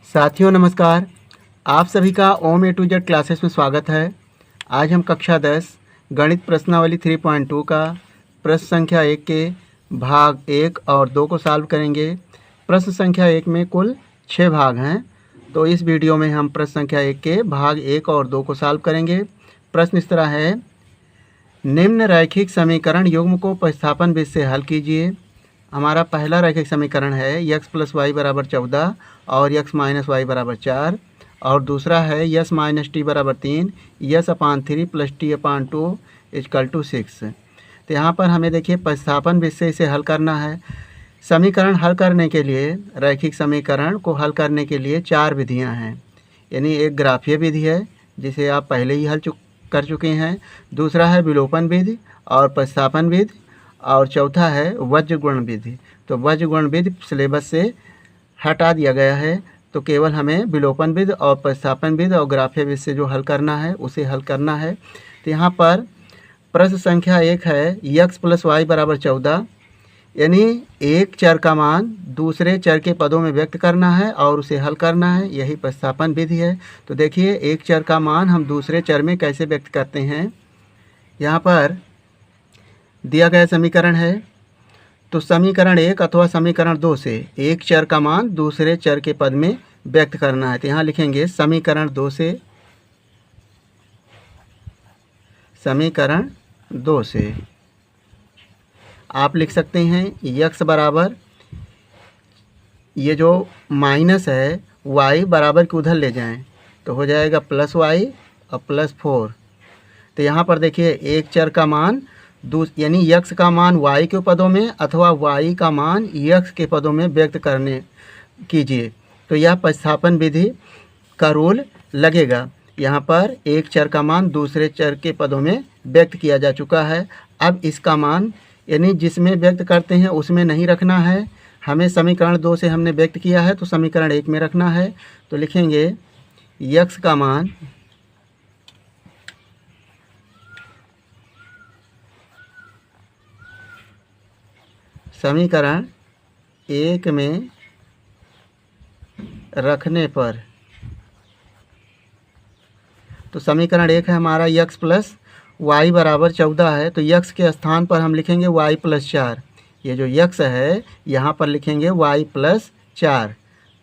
साथियों नमस्कार। आप सभी का ओम ए टू जेड क्लासेस में स्वागत है। आज हम कक्षा 10 गणित प्रश्नावली 3.2 का प्रश्न संख्या 1 के भाग 1 और 2 को सॉल्व करेंगे। प्रश्न संख्या 1 में कुल 6 भाग हैं, तो इस वीडियो में हम प्रश्न संख्या 1 के भाग 1 और 2 को सॉल्व करेंगे। प्रश्न इस तरह है, निम्न रैखिक समीकरण युग्म को प्रतिस्थापन विधि से हल कीजिए। हमारा पहला रैखिक समीकरण है x + y = 14 और x - y = 4, और दूसरा है s - t = 3, s/3 + t/2 = 6। तो यहाँ पर हमें देखिए प्रतिस्थापन विधि से इसे हल करना है। समीकरण हल करने के लिए, रैखिक समीकरण को हल करने के लिए 4 विधियाँ हैं। यानी एक ग्राफीय विधि है जिसे आप पहले ही हल कर चुके हैं, दूसरा है विलोपन विधि और प्रतिस्थापन विधि, और चौथा है वज्रगुण विधि। तो वज्रगुण विधि सिलेबस से हटा दिया गया है, तो केवल हमें विलोपन विधि और प्रतिस्थापन विधि और ग्राफीय विधि से जो हल करना है उसे हल करना है। तो यहाँ पर प्रश्न संख्या 1 है, x + y = 14, यानी एक चर का मान दूसरे चर के पदों में व्यक्त करना है और उसे हल करना है, यही प्रतिस्थापन विधि है। तो देखिए एक चर का मान हम दूसरे चर में कैसे व्यक्त करते हैं। यहाँ पर दिया गया समीकरण है, तो समीकरण 1 अथवा समीकरण 2 से एक चर का मान दूसरे चर के पद में व्यक्त करना है। तो यहाँ लिखेंगे समीकरण 2 से आप लिख सकते हैं x बराबर, ये जो माइनस है y बराबर के उधर ले जाएं तो हो जाएगा +y और +4। तो यहाँ पर देखिए एक चर का मान यानी x का मान y के पदों में अथवा y का मान x के पदों में व्यक्त करने कीजिए, तो यह प्रतिस्थापन विधि का रूल लगेगा। यहाँ पर एक चर का मान दूसरे चर के पदों में व्यक्त किया जा चुका है। अब इसका मान यानी जिसमें व्यक्त करते हैं उसमें नहीं रखना है, हमें समीकरण 2 से हमने व्यक्त किया है तो समीकरण 1 में रखना है। तो लिखेंगे x का मान समीकरण 1 में रखने पर, तो समीकरण 1 है हमारा x + y = 14 है, तो x के स्थान पर हम लिखेंगे y + 4। ये जो x है यहाँ पर लिखेंगे y + 4,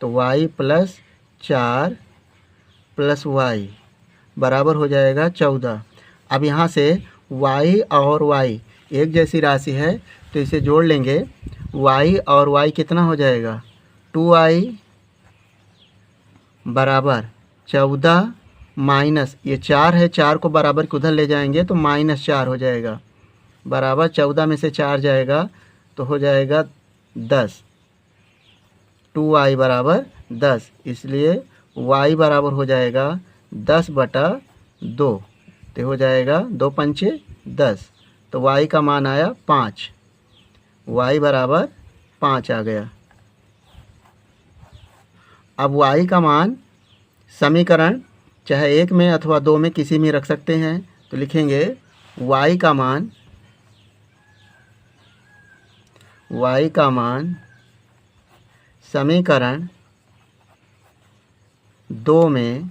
तो y + 4 + y बराबर हो जाएगा 14। अब यहाँ से y और y एक जैसी राशि है तो इसे जोड़ लेंगे। y और y कितना हो जाएगा, 2y बराबर 14 माइनस ये 4 है, 4 को बराबर के उधर ले जाएंगे तो -4 हो जाएगा, बराबर 14 में से 4 जाएगा तो हो जाएगा 10। 2y बराबर 10, इसलिए y बराबर हो जाएगा 10/2, तो हो जाएगा 2 पंचे 10, तो y का मान आया 5, y बराबर 5 आ गया। अब y का मान समीकरण चाहे 1 में अथवा 2 में किसी में रख सकते हैं, तो लिखेंगे y का मान समीकरण 2 में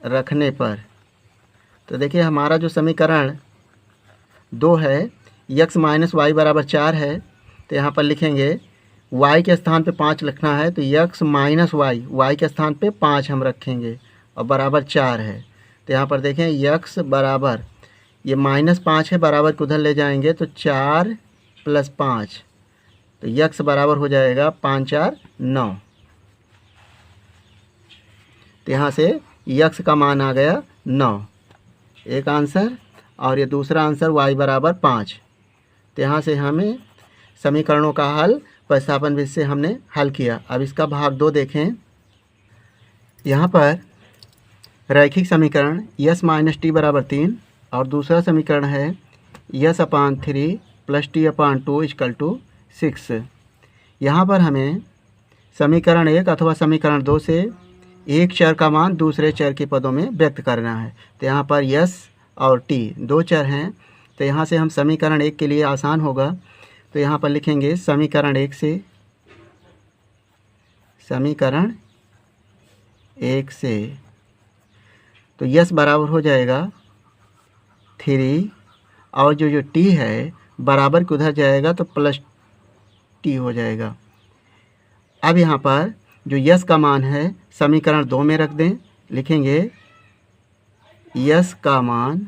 रखने पर, तो देखिए हमारा जो समीकरण 2 है x - y = 4 है, तो यहाँ पर लिखेंगे y के स्थान पे 5 लिखना है, तो x - y के स्थान पे 5 हम रखेंगे और बराबर 4 है। तो यहाँ पर देखें x बराबर ये -5 है, बराबर के उधर ले जाएंगे तो 4 + 5, तो x बराबर हो जाएगा 5 × 4 = 9। तो यहाँ से x का मान आ गया 9, एक आंसर, और ये दूसरा आंसर y बराबर 5। तो यहाँ से हमें समीकरणों का हल प्रतिस्थापन विधि से हमने हल किया। अब इसका भाग 2 देखें। यहाँ पर रैखिक समीकरण s - t = 3 और दूसरा समीकरण है s/3 + t/2 = 6। यहाँ पर हमें समीकरण 1 अथवा समीकरण 2 से एक चर का मान दूसरे चर के पदों में व्यक्त करना है। तो यहाँ पर s और t 2 चर हैं, तो यहाँ से हम समीकरण 1 के लिए आसान होगा, तो यहाँ पर लिखेंगे समीकरण 1 से समीकरण 1 से, तो यस बराबर हो जाएगा 3 और जो टी है बराबर के उधर जाएगा तो प्लस टी हो जाएगा। अब यहाँ पर जो यस का मान है समीकरण 2 में रख दें, लिखेंगे यस का मान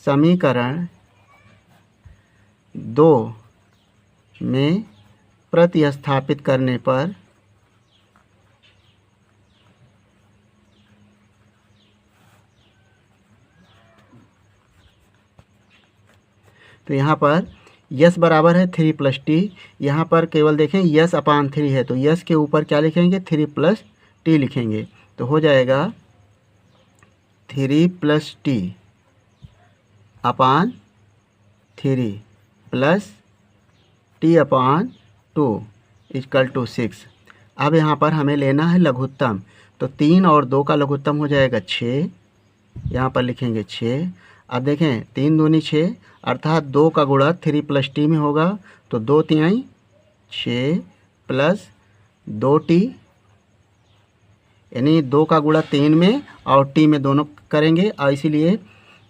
समीकरण 2 में प्रतिस्थापित करने पर तो यहाँ पर यस बराबर है 3 प्लस टी। यहाँ पर केवल देखें यस अपान 3 है तो यस के ऊपर क्या लिखेंगे 3 प्लस टी लिखेंगे, तो हो जाएगा 3 plus T upon 3 plus T upon 2 equal to 6। अब यहाँ पर हमें लेना है लघुत्तम, तो 3 और 2 का लघुत्तम हो जाएगा 6, यहाँ पर लिखेंगे 6। अब देखें 3 दूनी 6 अर्थात 2 का गुणा 3 प्लस टी में होगा, तो 2 तिहाई 6 प्लस 2 टी, यानी 2 का गुणा 3 में और टी में दोनों करेंगे और इसीलिए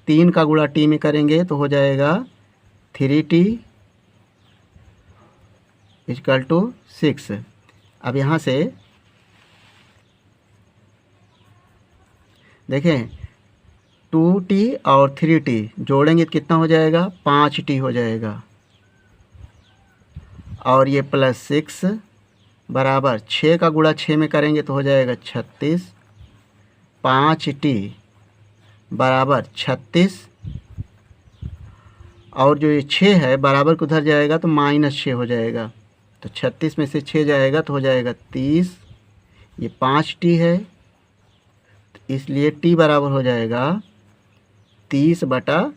3 का गुणा टी में करेंगे तो हो जाएगा 3t इक्वल टू 6। अब यहाँ से देखें 2t और 3t जोड़ेंगे तो कितना हो जाएगा 5t हो जाएगा, और ये प्लस 6 बराबर 6 का गुणा 6 में करेंगे तो हो जाएगा 36, 5t बराबर 36 और जो ये 6 है बराबर को उधर जाएगा तो -6 हो जाएगा, तो 36 में से 6 जाएगा तो हो जाएगा 30, ये 5t है तो इसलिए t बराबर हो जाएगा 30/5,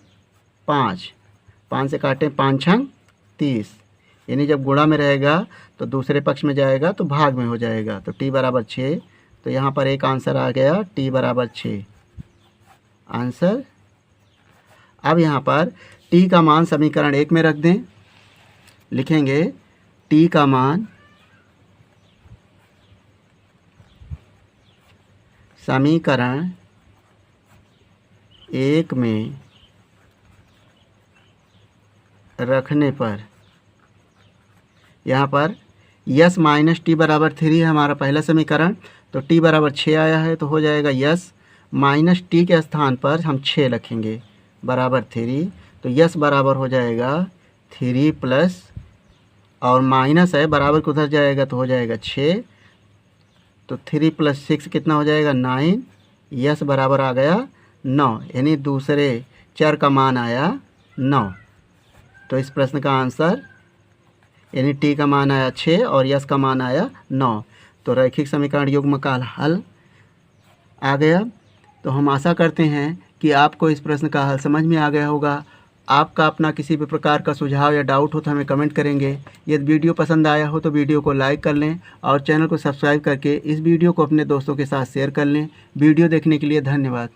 5 से काटें 5 छंग 30, यानी जब गुणा में रहेगा तो दूसरे पक्ष में जाएगा तो भाग में हो जाएगा, तो t बराबर 6। तो यहाँ पर एक आंसर आ गया t बराबर 6 आंसर। अब यहाँ पर t का मान समीकरण 1 में रख दें, लिखेंगे t का मान समीकरण 1 में रखने पर यहाँ पर यस माइनस टी बराबर 3 है हमारा पहला समीकरण, तो टी बराबर 6 आया है तो हो जाएगा यस माइनस टी के स्थान पर हम 6 रखेंगे बराबर 3, तो यस बराबर हो जाएगा 3 प्लस और माइनस है बराबर को उधर जाएगा तो हो जाएगा 6, तो 3 प्लस 6 कितना हो जाएगा 9, यस बराबर आ गया 9, यानी दूसरे चर का मान आया 9। तो इस प्रश्न का आंसर यानी टी का मान आया 6 और यस का मान आया 9। तो रैखिक समीकरण युग्म का हल आ गया। तो हम आशा करते हैं कि आपको इस प्रश्न का हल समझ में आ गया होगा। आपका अपना किसी भी प्रकार का सुझाव या डाउट हो तो हमें कमेंट करेंगे। यदि वीडियो पसंद आया हो तो वीडियो को लाइक कर लें और चैनल को सब्सक्राइब करके इस वीडियो को अपने दोस्तों के साथ शेयर कर लें। वीडियो देखने के लिए धन्यवाद।